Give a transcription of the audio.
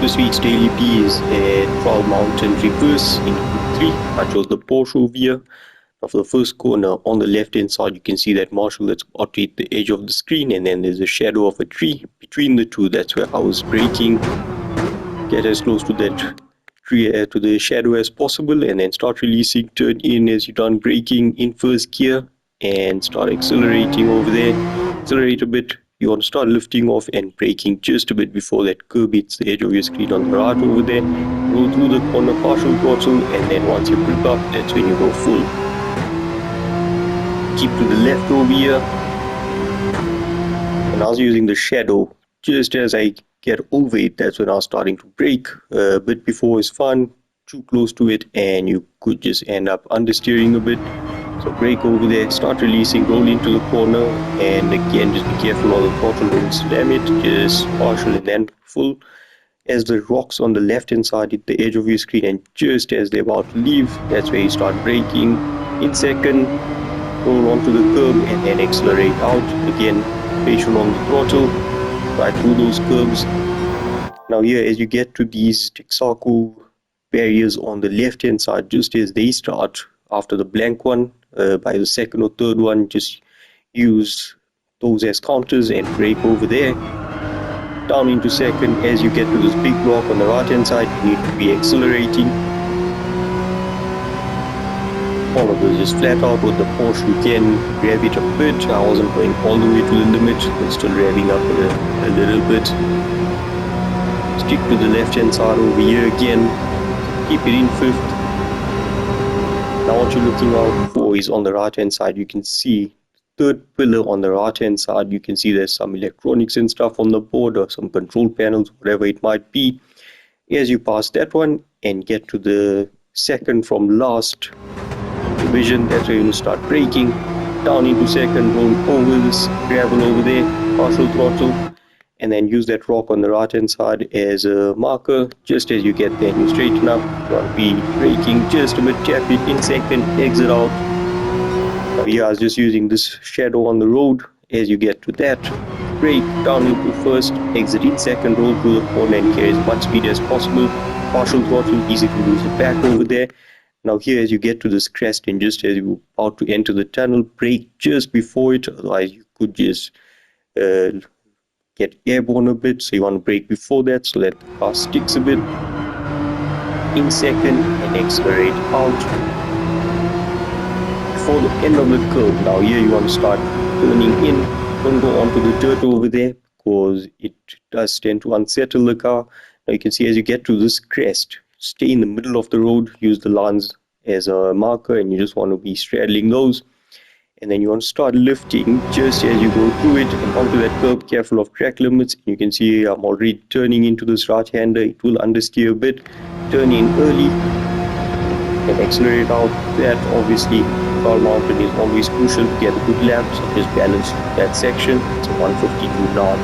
This week's daily P is a 12 mountain reverse in Q3. I chose the Porsche over here. Now for the first corner on the left hand side, you can see that marshal that's about to hit the edge of the screen, and then there's a shadow of a tree between the two. That's where I was braking. Get as close to that tree to the shadow as possible, and then start releasing, turn in as you're done braking in first gear, and start accelerating over there. Accelerate a bit. You want to start lifting off and braking just a bit before that curb hits the edge of your screen on the right over there. Roll through the corner, partial throttle, and then once you grip up, that's when you go full. Keep to the left over here. And I was using the shadow. Just as I get over it, that's when I was starting to brake. A bit before is fun, too close to it, and you could just end up understeering a bit. So brake over there, start releasing, roll into the corner, and again just be careful on the throttle, don't slam it, just partial and then full. As the rocks on the left hand side hit the edge of your screen, and just as they're about to leave, that's where you start braking. In second, roll onto the curb and then accelerate out. Again, patient on the throttle, right through those curbs. Now here, as you get to these Texaco barriers on the left hand side, just as they start, after the blank one, by the second or third one, just use those as counters and brake over there. Down into second, as you get to this big block on the right hand side, you need to be accelerating. All of this just flat out. With the Porsche, you can rev it a bit. I wasn't going all the way to the limit, but still revving up a little bit. Stick to the left hand side over here again. Keep it in fifth. Now what you're looking out for is on the right hand side, you can see third pillar on the right hand side. You can see there's some electronics and stuff on the board, or some control panels, whatever it might be. As you pass that one and get to the second from last division, that's where you start braking. Down into second, roll over this gravel over there, partial throttle, and then use that rock on the right hand side as a marker. Just as you get there, you straighten up. You want to be braking just a bit, tap it in second, exit out. Now here I was just using this shadow on the road. As you get to that, brake down into first, exit in second, roll through the corner and carry as much speed as possible. Partial throttle, easy to lose it back over there. Now here, as you get to this crest and just as you're about to enter the tunnel, brake just before it, otherwise you could just get airborne a bit. So you want to brake before that so that the car sticks a bit. In second and accelerate out before the end of the curve. Now here you want to start turning in. Don't go onto the dirt over there because it does tend to unsettle the car. Now you can see as you get to this crest, stay in the middle of the road, use the lines as a marker, and you just want to be straddling those. And then you want to start lifting just as you go through it and onto that curb, careful of track limits. You can see I'm already turning into this right-hander. It will understeer a bit. Turn in early and accelerate out. That obviously, tall mountain is always crucial to get a good lap, so just balance that section. It's a 152 knot.